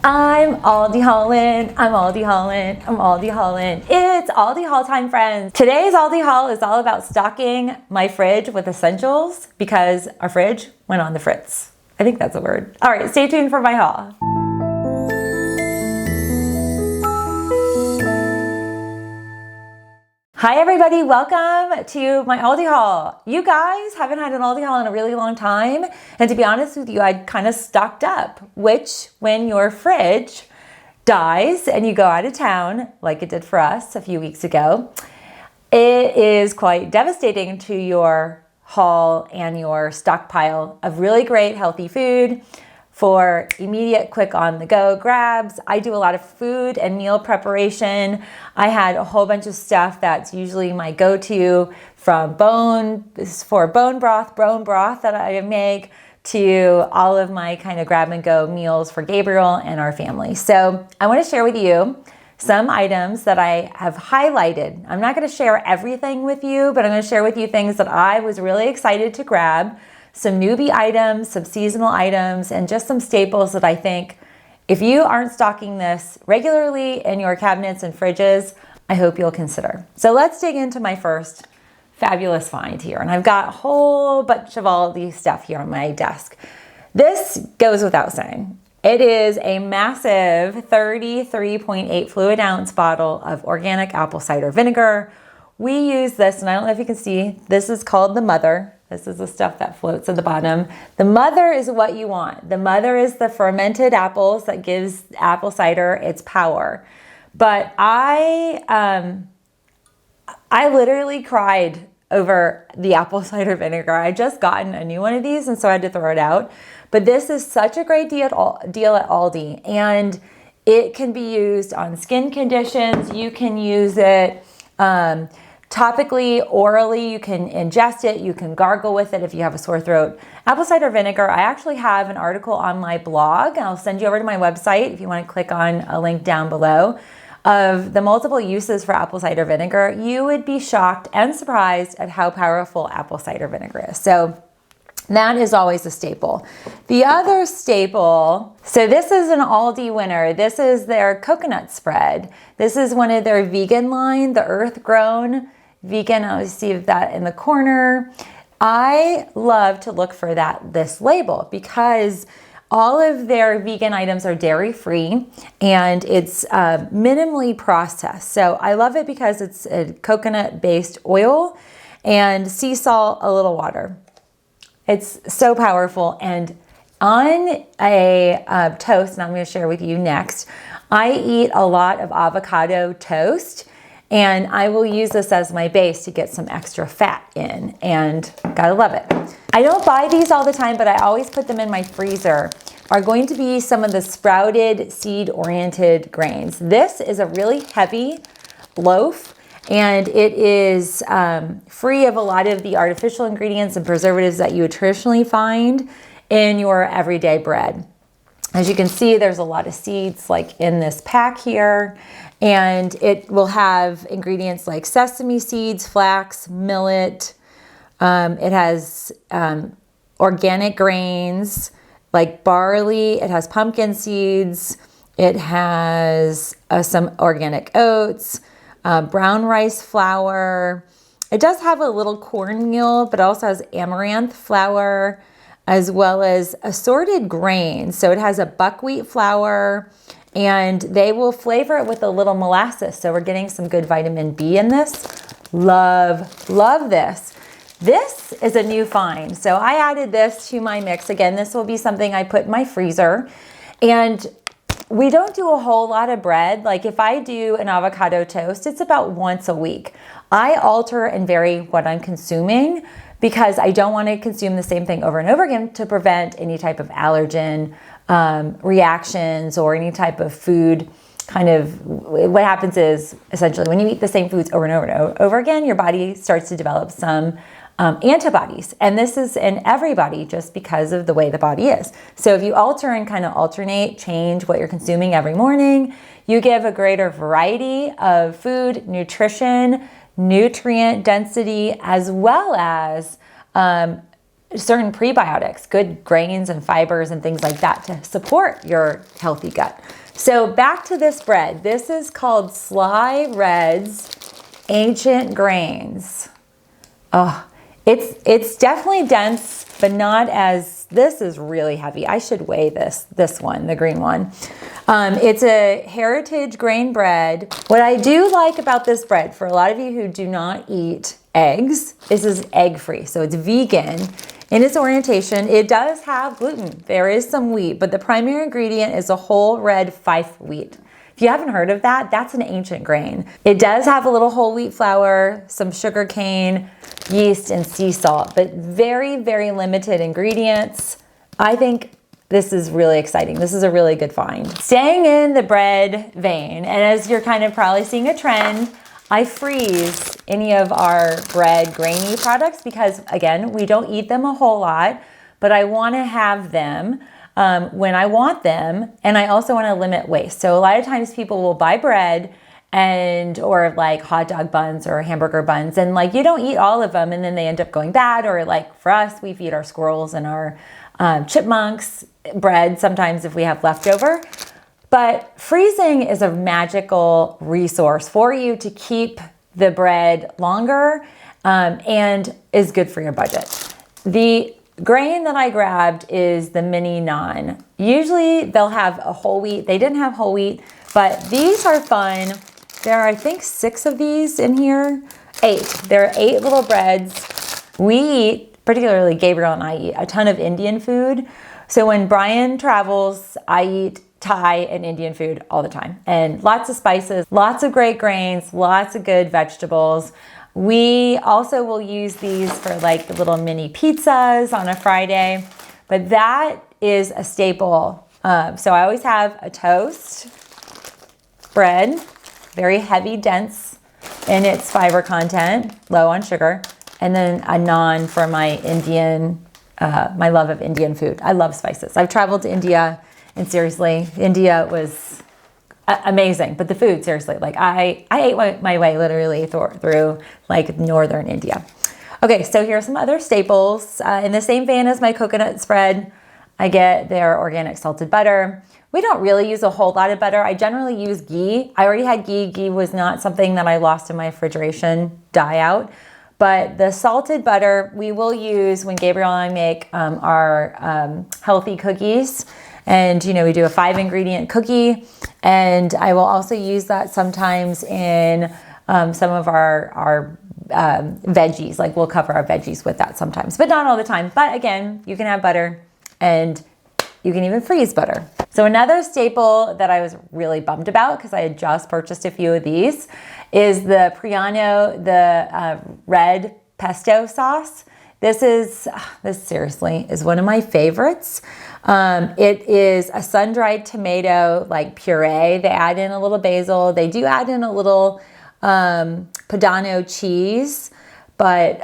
I'm Aldi Haulin', I'm Aldi Haulin', I'm Aldi Haulin'. It's Aldi Haul time, friends. Today's Aldi Haul is all about stocking my fridge with essentials because our fridge went on the fritz. I think that's a word. All right, stay tuned for my haul. Hi everybody, welcome to my Aldi haul. You guys haven't had an Aldi haul in a really long time, and to be honest with you, I'd kind of stocked up, which when your fridge dies and you go out of town, like it did for us a few weeks ago, it is quite devastating to your haul and your stockpile of really great healthy food for immediate, quick on-the-go grabs. I do a lot of food and meal preparation. I had a whole bunch of stuff that's usually my go-to, from bone broth that I make, to all of my kind of grab-and-go meals for Gabriel and our family. So I want to share with you some items that I have highlighted. I'm not going to share everything with you, but I'm going to share with you things that I was really excited to grab. Some newbie items, some seasonal items, and just some staples that I think if you aren't stocking this regularly in your cabinets and fridges, I hope you'll consider. So let's dig into my first fabulous find here. And I've got a whole bunch of all these stuff here on my desk. This goes without saying. It is a massive 33.8 fluid ounce bottle of organic apple cider vinegar. We use this, and I don't know if you can see, this is called the Mother. This is the stuff that floats at the bottom. The Mother is what you want. The Mother is the fermented apples that gives apple cider its power. But I literally cried over the apple cider vinegar. I just gotten a new one of these, and so I had to throw it out. But this is such a great deal at Aldi, and it can be used on skin conditions. You can use it topically, orally, you can ingest it, you can gargle with it if you have a sore throat. Apple cider vinegar, I actually have an article on my blog, and I'll send you over to my website if you want to click on a link down below, of the multiple uses for apple cider vinegar. You would be shocked and surprised at how powerful apple cider vinegar is. So that is always a staple. The other staple, so this is an Aldi winner. This is their coconut spread. This is one of their vegan line, the earth grown vegan. I see that in the corner. I love to look for this label because all of their vegan items are dairy free and it's minimally processed. So I love it because it's a coconut based oil and sea salt, a little water. It's so powerful. And on a toast, and I'm going to share with you next, I eat a lot of avocado toast, and I will use this as my base to get some extra fat in, and gotta love it. I don't buy these all the time, but I always put them in my freezer. Are going to be some of the sprouted seed-oriented grains. This is a really heavy loaf, and it is free of a lot of the artificial ingredients and preservatives that you would traditionally find in your everyday bread. As you can see, there's a lot of seeds like in this pack here, and it will have ingredients like sesame seeds, flax, millet. It has organic grains like barley. It has pumpkin seeds. It has some organic oats, brown rice flour. It does have a little cornmeal, but also has amaranth flour, as well as assorted grains. So it has a buckwheat flour, and they will flavor it with a little molasses. So we're getting some good vitamin B in this. Love, love this. This is a new find. So I added this to my mix. Again, this will be something I put in my freezer. And we don't do a whole lot of bread. Like if I do an avocado toast, it's about once a week. I alter and vary what I'm consuming because I don't want to consume the same thing over and over again to prevent any type of allergen reactions or any type of food kind of. What happens is essentially when you eat the same foods over and over and over again, your body starts to develop some antibodies. And this is in everybody just because of the way the body is. So if you alter and kind of alternate, change what you're consuming every morning, you give a greater variety of food, nutrition, nutrient density, as well as certain prebiotics, good grains and fibers and things like that to support your healthy gut. So back to this bread. This is called Sly Red's Ancient Grains. Oh, it's definitely dense, but not as, this is really heavy. I should weigh this one, the green one. It's a heritage grain bread. What I do like about this bread, for a lot of you who do not eat eggs, this is egg-free, so it's vegan. In its orientation, it does have gluten. There is some wheat, but the primary ingredient is a whole red fife wheat. If you haven't heard of that, that's an ancient grain. It does have a little whole wheat flour, some sugar cane, yeast, and sea salt, but very, very limited ingredients. I think this is really exciting. This is a really good find. Staying in the bread vein, and as you're kind of probably seeing a trend, I freeze any of our bread grainy products because, again, we don't eat them a whole lot, but I want to have them when I want them, and I also want to limit waste. So a lot of times people will buy bread or like hot dog buns or hamburger buns, and like you don't eat all of them, and then they end up going bad. Or like for us, we feed our squirrels and our chipmunks bread sometimes if we have leftover. But freezing is a magical resource for you to keep the bread longer and is good for your budget. The grain that I grabbed is the mini naan. Usually they'll have a whole wheat. They didn't have whole wheat, but these are fun. There are, I think, 6 of these in here. 8. There are 8 little breads. We eat, particularly Gabriel and I eat a ton of Indian food. So when Brian travels, I eat Thai and Indian food all the time, and lots of spices, lots of great grains, lots of good vegetables. We also will use these for like the little mini pizzas on a Friday, but that is a staple. So I always have a toast bread, very heavy, dense in its fiber content, low on sugar, and then a naan for my my love of Indian food. I love spices. I've traveled to India. And seriously, India was amazing. But the food, seriously, like I ate my way literally through like northern India. Okay, so here are some other staples. In the same vein as my coconut spread, I get their organic salted butter. We don't really use a whole lot of butter. I generally use ghee. I already had ghee. Ghee was not something that I lost in my refrigeration die out. But the salted butter we will use when Gabriel and I make our healthy cookies. And, we do a 5-ingredient cookie, and I will also use that sometimes in some of our veggies. Like we'll cover our veggies with that sometimes, but not all the time. But again, you can have butter, and you can even freeze butter. So another staple that I was really bummed about, because I had just purchased a few of these, is the Priano, the red pesto sauce. This seriously is one of my favorites. It is a sun-dried tomato like puree. They add in a little basil. They do add in a little Padano cheese, but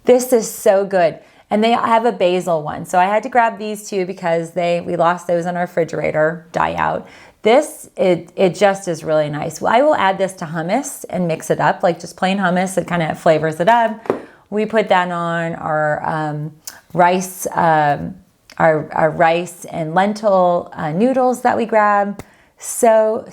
this is so good. And they have a basil one. So I had to grab these 2 because we lost those in our refrigerator, die out. It just is really nice. I will add this to hummus and mix it up, like just plain hummus. It kind of flavors it up. We put that on our rice, our rice and lentil noodles that we grab. So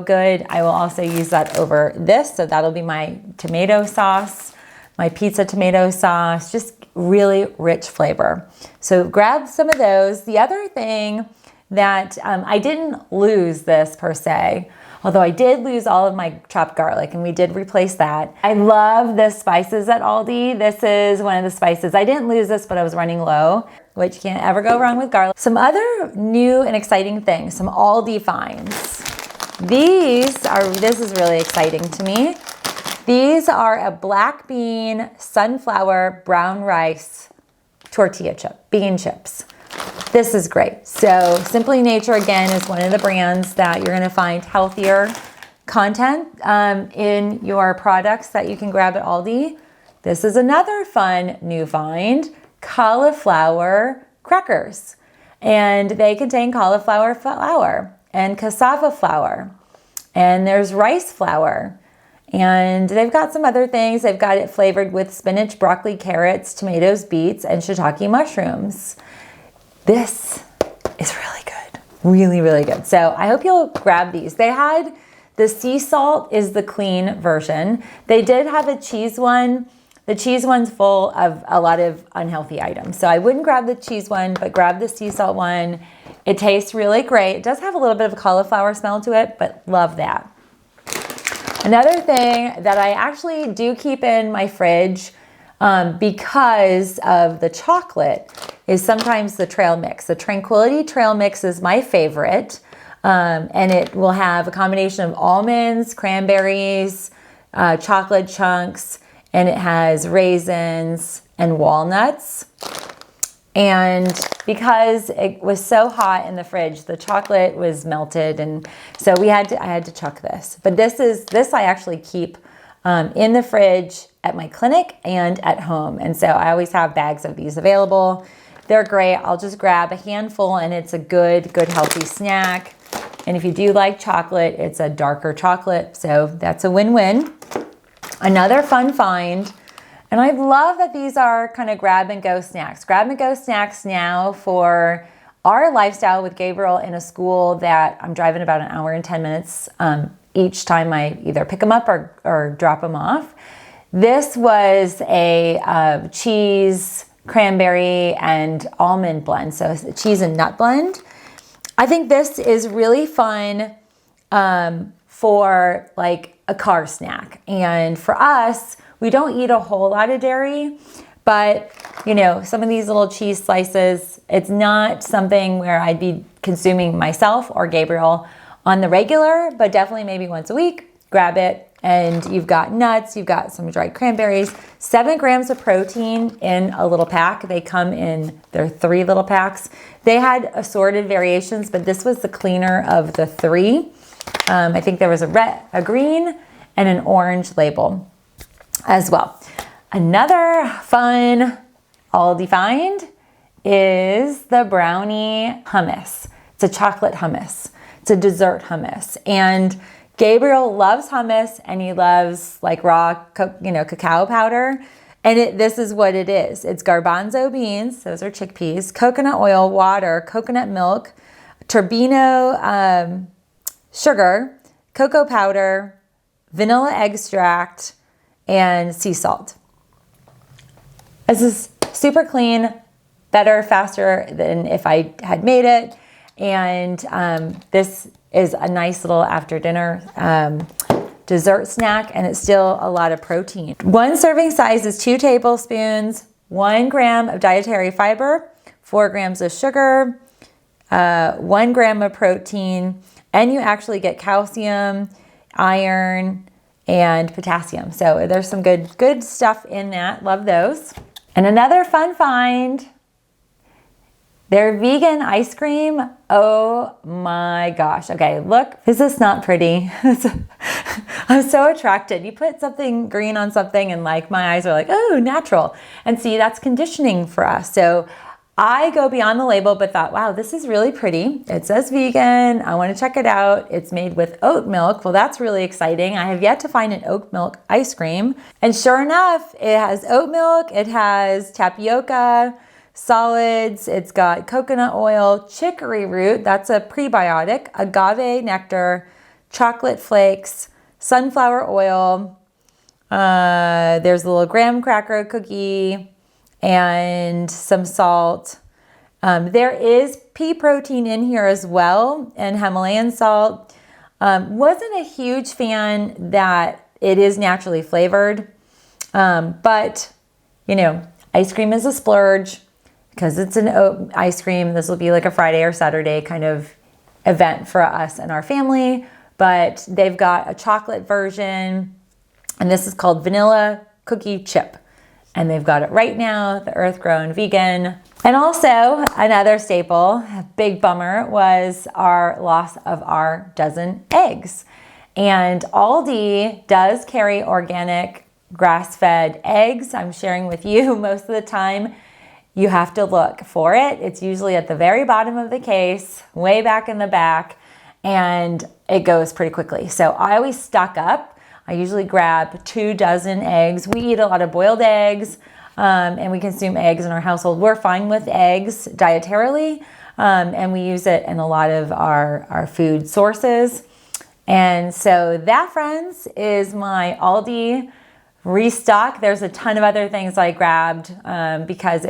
good. I will also use that over this. So that'll be my tomato sauce, my pizza tomato sauce, just really rich flavor. So grab some of those. The other thing that I didn't lose this per se, although I did lose all of my chopped garlic, and we did replace that. I love the spices at Aldi. This is one of the spices. I didn't lose this, but I was running low, which you can't ever go wrong with garlic. Some other new and exciting things, some Aldi finds. This is really exciting to me. These are a black bean, sunflower, brown rice tortilla chip, bean chips. This is great. So Simply Nature, again, is one of the brands that you're going to find healthier content in your products that you can grab at Aldi. This is another fun new find, Cauliflower Crackers. And they contain cauliflower flour and cassava flour. And there's rice flour And they've got some other things. They've got it flavored with spinach, broccoli, carrots, tomatoes, beets, and shiitake mushrooms. This is really good. Really, really good. So I hope you'll grab these. They had the sea salt is the clean version. They did have a cheese one. The cheese one's full of a lot of unhealthy items. So I wouldn't grab the cheese one, but grab the sea salt one. It tastes really great. It does have a little bit of a cauliflower smell to it, but love that. Another thing that I actually do keep in my fridge because of the chocolate is sometimes the trail mix. The Tranquility Trail Mix is my favorite. And it will have a combination of almonds, cranberries, chocolate chunks, and it has raisins and walnuts. And because it was so hot in the fridge, the chocolate was melted, and so I had to chuck this. But this I actually keep in the fridge at my clinic and at home, and so I always have bags of these available. They're great. I'll just grab a handful, and it's a good healthy snack. And if you do like chocolate, it's a darker chocolate, so that's a win-win. Another fun find, and I love that these are kind of grab-and-go snacks. Grab-and-go snacks now for our lifestyle with Gabriel in a school that I'm driving about an hour and 10 minutes each time I either pick them up or drop them off. This was a cheese, cranberry, and almond blend, so it's a cheese and nut blend. I think this is really fun for like a car snack. And for us, we don't eat a whole lot of dairy, but you know, some of these little cheese slices, it's not something where I'd be consuming myself or Gabriel on the regular, but definitely maybe once a week, grab it. And you've got nuts, you've got some dried cranberries, 7 grams of protein in a little pack. They come in their 3 little packs. They had assorted variations, but this was the cleaner of the 3. I think there was a red, a green, and an orange label as well. Another fun Aldi find is the Brownie Hummus. It's a chocolate hummus. It's a dessert hummus. And Gabriel loves hummus, and he loves like raw, cacao powder. And this is what it is. It's garbanzo beans, those are chickpeas, coconut oil, water, coconut milk, turbino sugar, cocoa powder, vanilla extract, and sea salt. This is super clean, better, faster than if I had made it. And this is a nice little after dinner dessert snack, and it's still a lot of protein. 1 serving size is 2 tablespoons, 1 gram of dietary fiber, 4 grams of sugar, 1 gram of protein, and you actually get calcium, iron, and potassium. So there's some good stuff in that. Love those. And another fun find, their vegan ice cream. Oh my gosh. Okay, look, is this not pretty? I'm so attracted. You put something green on something and like my eyes are like, oh, natural. And see, that's conditioning for us. So I go beyond the label, but thought, wow, this is really pretty. It says vegan. I want to check it out. It's made with oat milk. Well, that's really exciting. I have yet to find an oat milk ice cream. And sure enough, it has oat milk. It has tapioca, solids. It's got coconut oil, chicory root. That's a prebiotic, agave nectar, chocolate flakes, sunflower oil. There's a little graham cracker cookie, and some salt. There is pea protein in here as well, and Himalayan salt. Wasn't a huge fan that it is naturally flavored, but you know, ice cream is a splurge because it's an oat ice cream. This will be like a Friday or Saturday kind of event for us and our family, but they've got a chocolate version, and this is called vanilla cookie chip. And they've got it right now, the earth-grown vegan. And also another staple, a big bummer, was our loss of our dozen eggs. And Aldi does carry organic grass-fed eggs. I'm sharing with you most of the time. You have to look for it. It's usually at the very bottom of the case, way back in the back, and it goes pretty quickly. So I always stock up I usually grab 24 eggs. We eat a lot of boiled eggs, and we consume eggs in our household. We're fine with eggs dietarily, and we use it in a lot of our food sources. And so that, friends, is my Aldi restock. There's a ton of other things I grabbed because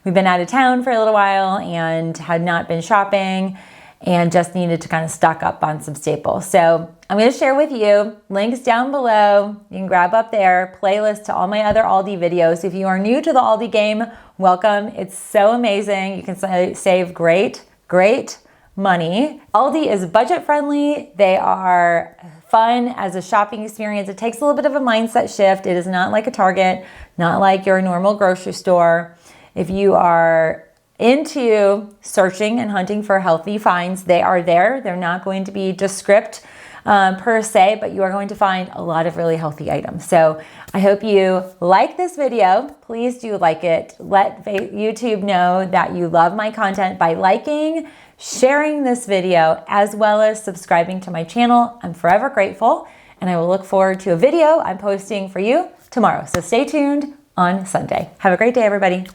we've been out of town for a little while and had not been shopping and just needed to kind of stock up on some staples. So I'm going to share with you links down below. You can grab up there, playlist to all my other Aldi videos. If you are new to the Aldi game, welcome. It's so amazing. You can save great money. Aldi is budget friendly. They are fun as a shopping experience. It takes a little bit of a mindset shift. It is not like a Target, not like your normal grocery store. If you are into searching and hunting for healthy finds, they are there. They're not going to be just script per se, but you are going to find a lot of really healthy items. So I hope you like this video. Please do like it. Let YouTube know that you love my content by liking, sharing this video, as well as subscribing to my channel. I'm forever grateful, and I will look forward to a video I'm posting for you tomorrow. So stay tuned on Sunday. Have a great day, everybody.